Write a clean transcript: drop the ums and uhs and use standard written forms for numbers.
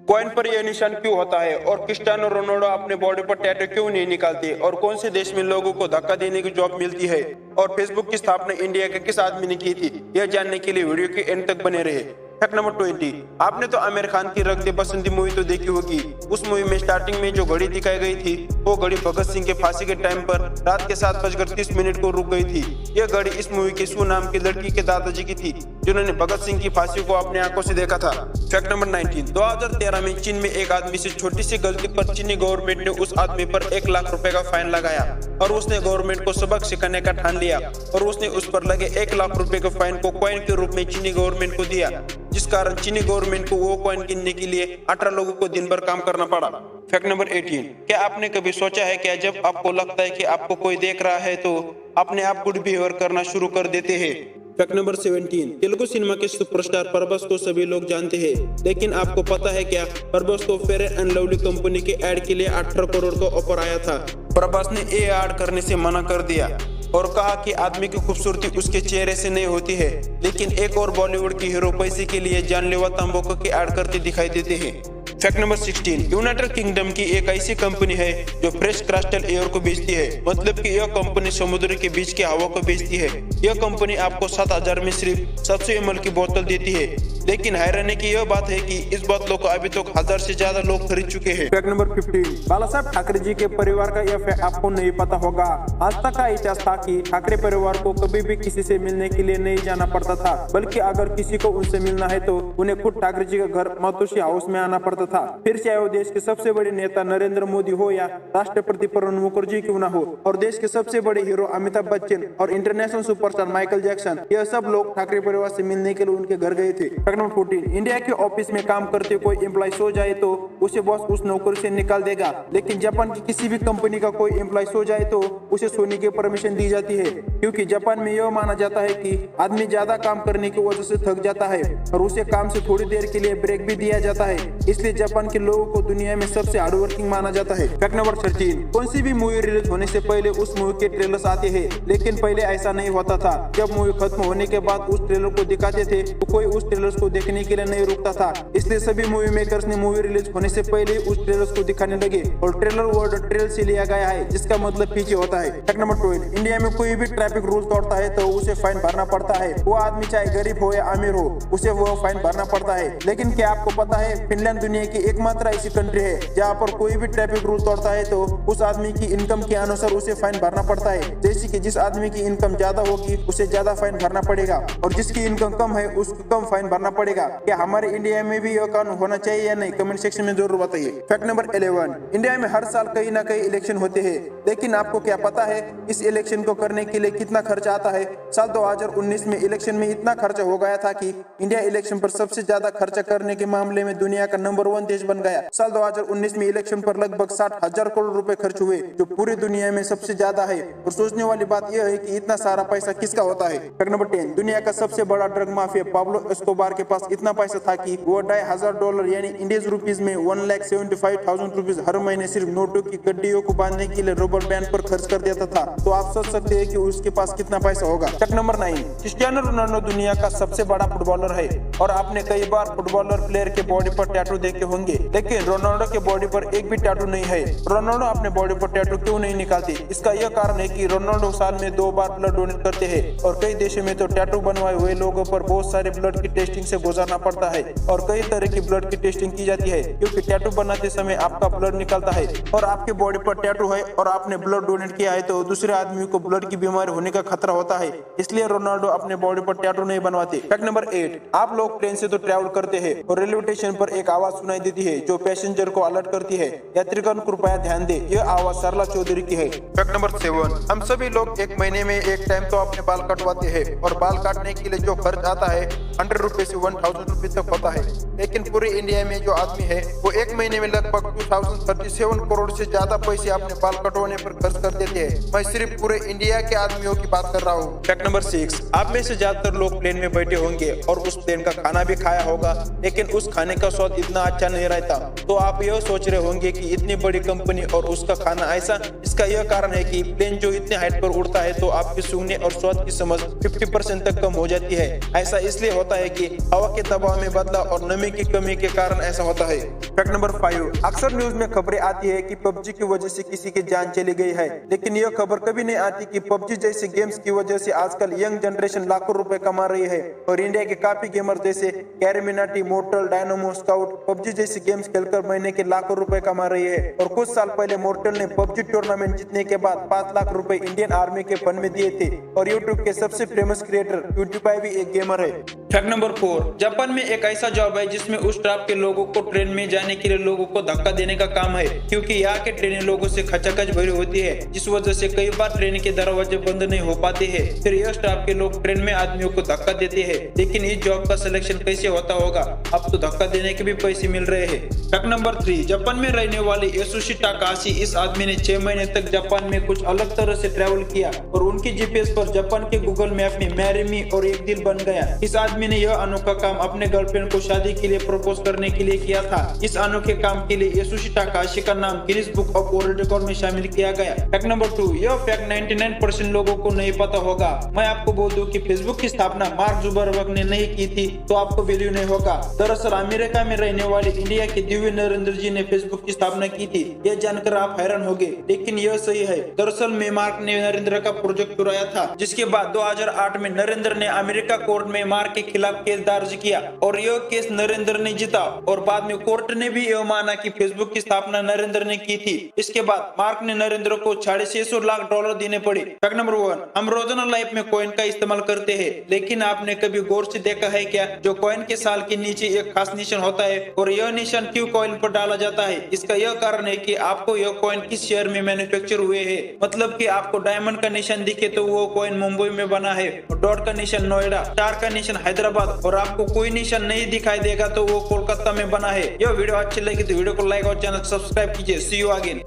Coin पर यह निशान क्यों होता है और क्रिस्टियानो रोनाल्डो अपने बॉडी पर टैटू क्यों नहीं निकालते और कौन से देश में लोगों को धक्का देने की जॉब मिलती है और फेसबुक की स्थापना इंडिया के किस आदमी ने की थी, यह जानने के लिए वीडियो के एंड तक बने रहे। फैक्ट नंबर 20, आपने तो आमिर खान की रख दे बसंती मूवी तो देखी होगी। उस मूवी में स्टार्टिंग में जो घड़ी दिखाई गई थी वो घड़ी भगत सिंह के फांसी के टाइम पर रात के 7:30 को रुक गई थी। यह घड़ी इस मूवी की सू नाम की लड़की के दादाजी की थी जिन्होंने भगत सिंह की फांसी को अपने आंखों से देखा था। फैक्ट नंबर 19, 2013 में चीन में एक आदमी से छोटी सी गलती पर चीनी गवर्नमेंट ने उस आदमी पर 1 लाख रुपए का फाइन लगाया और उसने गवर्नमेंट को सबक सिखाने का ठान लिया और उसने उस पर लगे 1 लाख रुपए के फाइन को कॉइन के रूप में चीनी गवर्नमेंट को दिया, जिस कारण चीनी गवर्नमेंट को वो कॉइन गिनने के लिए 18 लोगों को दिन भर काम करना पड़ा। फैक्ट नंबर 18, क्या आपने कभी सोचा है क्या जब आपको लगता है कि आपको कोई देख रहा है तो अपने आप गुड बिहेवियर करना शुरू कर देते हैं। फैक्ट नंबर 17, तेलुगु सिनेमा के सुपरस्टार प्रभास को सभी लोग जानते हैं, लेकिन आपको पता है क्या प्रभास को फेयर एंड लवली कंपनी के ऐड के लिए 18 करोड़ का ऑफर आया था। प्रभास ने ये ऐड करने से मना कर दिया और कहा कि आदमी की खूबसूरती उसके चेहरे से नहीं होती है, लेकिन एक और बॉलीवुड की हीरो पैसे के लिए जानलेवा तंबाकू की ऐड करते दिखाई देते हैं। फैक्ट नंबर 16, यूनाइटेड किंगडम की एक ऐसी कंपनी है जो फ्रेश क्रिस्टल एयर को बेचती है, मतलब कि यह कंपनी समुद्र के बीच की हवा को बेचती है। यह कंपनी आपको 7,000 में सिर्फ 700 ml की बोतल देती है, लेकिन हैरानी की यह बात है कि इस बोतलों को अभी तक 1000 से ज्यादा लोग खरीद चुके हैं। फैक्ट नंबर 15, बाला साहब ठाकरे जी के परिवार का यह फैक्ट आपको नहीं पता होगा। आज तक का इतिहास था कि ठाकरे परिवार को कभी भी किसी से मिलने के लिए नहीं जाना पड़ता था, बल्कि अगर किसी को उनसे मिलना है तो उन्हें खुद ठाकरे जी का घर मातोश्री हाउस में आना पड़ता था। फिर चाहे वो देश के सबसे बड़े नेता नरेंद्र मोदी हो या राष्ट्रपति प्रणब मुखर्जी क्यों ना हो, और देश के सबसे बड़े हीरो अमिताभ बच्चन और इंटरनेशनल सुपरस्टार माइकल जैक्सन, यह सब लोग ठाकरे परिवार से मिलने के लिए उनके घर गए थे। फैक्ट नंबर 14, इंडिया के ऑफिस में काम करते कोई एम्प्लॉय सो जाए तो उसे बॉस उस नौकरी से निकाल देगा, लेकिन जापान की किसी भी कंपनी का कोई एम्प्लॉय सो जाए तो उसे सोने की परमिशन दी जाती है, क्योंकि जापान में यह माना जाता है कि आदमी ज्यादा काम करने की वजह से थक जाता है और उसे काम से थोड़ी देर के लिए ब्रेक भी दिया जाता है, इसलिए जापान के लोगों को दुनिया में सबसे हार्ड वर्किंग माना जाता है। फैक्ट नंबर 13, कौन सी भी मूवी रिलीज होने से पहले उस मूवी के ट्रेलर्स आते हैं, लेकिन पहले ऐसा नहीं होता था। जब मूवी खत्म होने के बाद उस ट्रेलर को दिखाते थे तो कोई उस ट्रेलर्स को देखने के लिए नहीं रुकता था, इसलिए सभी मूवी मेकर्स ने मूवी रिलीज होने से पहले उस ट्रेलर्स को दिखाने लगे और ट्रेलर वर्ड ट्रेल से लिया गया है, जिसका मतलब पीछे होता है। फैक्ट नंबर 12, इंडिया में कोई भी ट्रैफिक रूल तोड़ता है तो उसे फाइन भरना पड़ता है। वो आदमी चाहे गरीब हो या अमीर हो, उसे वो फाइन भरना पड़ता है। लेकिन क्या आपको पता है फिनलैंड दुनिया की एकमात्र ऐसी कंट्री है जहाँ पर कोई भी ट्रैफिक रूल तोड़ता है तो उस आदमी की इनकम के अनुसार उसे फाइन भरना पड़ता है। जैसे कि जिस आदमी की इनकम ज्यादा होगी उसे ज्यादा फाइन भरना पड़ेगा और जिसकी इनकम कम है उसको कम फाइन भरना पड़ेगा। क्या हमारे इंडिया में भी यह कानून होना चाहिए या नहीं, कमेंट सेक्शन में जरूर बताइए। फैक्ट नंबर 11, इंडिया में हर साल कहीं ना कहीं इलेक्शन होते हैं, लेकिन आपको क्या पता है इस इलेक्शन को करने के लिए कितना खर्चा आता है। साल 2019 में इलेक्शन में इतना खर्चा हो गया था कि इंडिया इलेक्शन पर सबसे ज्यादा खर्चा करने के मामले में दुनिया का नंबर 1 देश बन गया। साल 2019 में इलेक्शन पर लगभग 60,000 करोड़ रुपए खर्च हुए, जो पूरी दुनिया में सबसे ज्यादा है। और सोचने वाली बात यह है कि इतना सारा पैसा किसका होता है। फैक्ट नंबर 10, दुनिया का सबसे बड़ा ड्रग माफिया पाब्लो एस्कोबार के पास इतना पैसा था कि वो $2,500 यानी इंडियन रुपीज में 1,75,000 रुपीज हर महीने सिर्फ नोटों की गड्डियों को बांधने के लिए रबर बैंड पर खर्च कर देता था। तो आप सोच सकते हैं कि उसके पास कितना पैसा होगा। फैक्ट नंबर 9, क्रिस्टियानो रोनाल्डो दुनिया का सबसे बड़ा फुटबॉलर है और आपने कई बार फुटबॉलर प्लेयर के बॉडी पर टैटू देखे होंगे, लेकिन रोनाल्डो के बॉडी पर एक भी टैटू नहीं है। रोनाल्डो अपने बॉडी पर टैटू क्यों नहीं निकालते? इसका यह कारण है कि रोनाल्डो साल में 2 बार ब्लड डोनेट करते हैं और कई देशों में तो टैटू बनवाए हुए लोगों पर बहुत सारे ब्लड की टेस्टिंग से गुजरना पड़ता है और कई तरह की ब्लड की टेस्टिंग की जाती है, क्योंकि टैटू बनाते समय आपका ब्लड निकलता है और आपके बॉडी पर टैटू है और आपने ब्लड डोनेट किया है तो दूसरे आदमी को ब्लड की बीमारी होने का खतरा होता है, इसलिए रोनाल्डो अपने बॉडी पर टैटू नहीं बनवाते। फैक्ट नंबर 8, आप लोग ट्रेन से तो ट्रैवल करते हैं और रेलवे स्टेशन पर एक आवाज सुनाई देती है जो पैसेंजर को अलर्ट करती है। यात्रीगण कृपया ध्यान दे, यह आवाज सरला चौधरी की है। फैक्ट नंबर 7, हम सभी लोग एक महीने में एक टाइम तो अपने बाल कटवाते हैं और बाल काटने के लिए जो खर्च आता है 100 रुपए से 1000 रुपए तक होता है, लेकिन पूरे इंडिया में जो आदमी है वो एक महीने में लगभग 2037 करोड़ से ज्यादा पैसे अपने बाल कटवाने पर खर्च कर देते हैं। मैं सिर्फ पूरे इंडिया के आदमियों की बात कर रहा हूँ। फैक्ट नंबर 6, आप में से ज्यादातर लोग प्लेन में बैठे होंगे और उस प्लेन का खाना भी खाया होगा, लेकिन उस खाने का स्वाद इतना अच्छा नहीं रहता। तो आप यह सोच रहे होंगे कि इतनी बड़ी कंपनी और उसका खाना ऐसा, इसका यह कारण है कि प्लेन जो इतने हाइट पर उड़ता है तो आपके सूंघने और स्वाद की समझ 50% तक कम हो जाती है। ऐसा इसलिए होता है कि हवा के दबाव में बदलाव और नमी की कमी के कारण ऐसा होता है। फैक्ट नंबर 5, अक्सर न्यूज में खबरें आती है कि पबजी की वजह से किसी की जान चली गई है, लेकिन यह खबर कभी नहीं आती कि पबजी जैसे गेम्स की वजह से आजकल यंग जनरेशन लाखों रुपए कमा रही है और इंडिया के काफी गेमर जैसे CarryMinati, mortar, dynamo, scout PUBG जैसे गेम्स खेलकर महीने के लाखों रुपए कमा रही है। और कुछ साल पहले मोर्टल ने पबजी टूर्नामेंट जीतने के बाद 5 लाख रुपए इंडियन आर्मी के फंड में दिए थे। और यूट्यूब के सबसे फेमस क्रिएटर PewDiePie भी एक गेमर है। फैक्ट नंबर 4, जापान में एक ऐसा जॉब है जिसमें उस स्टाफ के लोगों को ट्रेन में जाने के लिए लोगों को धक्का देने का काम है, क्योंकि यहाँ के ट्रेनें लोगों से खचाखच भरी होती है, जिस वजह से कई बार ट्रेन के दरवाजे बंद नहीं हो पाते हैं। फिर यह स्टाफ के लोग ट्रेन में आदमियों को धक्का देते हैं। लेकिन इस जॉब का सिलेक्शन कैसे होता होगा? अब तो धक्का देने के भी पैसे मिल रहे हैं। फैक्ट नंबर 3, जापान में रहने वाले यसुशी टाकाहाशी इस आदमी ने 6 महीने तक जापान में कुछ अलग तरह से ट्रैवल किया और उनकी जीपीएस पर जापान के गूगल मैप में मैरी मी और एक दिल बन गया। इस आदमी ने यह अनोखा काम अपने गर्लफ्रेंड को शादी के लिए प्रपोज करने के लिए किया था। इस अनोखे काम के लिए यसुशी टाकाहाशी का नाम Guinness book of world record में शामिल किया गया। फैक्ट नंबर 2, यह फैक्ट 99% लोगों को नहीं पता होगा। मैं आपको बोल दूं कि फेसबुक की स्थापना मार्क जुकरबर्ग ने नहीं की थी तो आपको वैल्यू नहीं होगा। दरअसल अमेरिका में रहने वाले इंडिया के दिव्य नरेंद्र जी ने फेसबुक की स्थापना की थी। यह जानकर आप हैरान होंगे, लेकिन यह सही है। दरअसल में मार्क ने नरेंद्र का प्रोजेक्ट चुराया था, जिसके बाद 2008 में नरेंद्र ने अमेरिका कोर्ट में मार्क के खिलाफ केस दर्ज किया और यह केस नरेंद्र ने जीता और बाद में कोर्ट ने भी यह माना कि फेसबुक की स्थापना नरेंद्र ने की थी। इसके बाद मार्क ने नरेंद्र को $650 लाख देने पड़े। फैक्ट नंबर 1, हम रोजाना लाइफ में कॉइन का इस्तेमाल करते हैं, लेकिन आपने कभी गौर से देखा है क्या जो कॉइन के साल के नीचे एक खास निशान होता है और यह निशान क्यों कॉइन पर डाला जाता है? इसका यह कारण है कि आपको यह कॉइन किस शहर में मैन्युफैक्चर हुए है। मतलब कि आपको डायमंड का निशान दिखे तो वो कॉइन मुंबई में बना है, और डॉट का निशान नोएडा, स्टार का निशान हैदराबाद और आपको कोई निशान नहीं दिखाई देगा तो वो कोलकाता में बना है। यह वीडियो अच्छी लगी तो वीडियो को लाइक और चैनल सब्सक्राइब कीजिए। सी यू अगेन।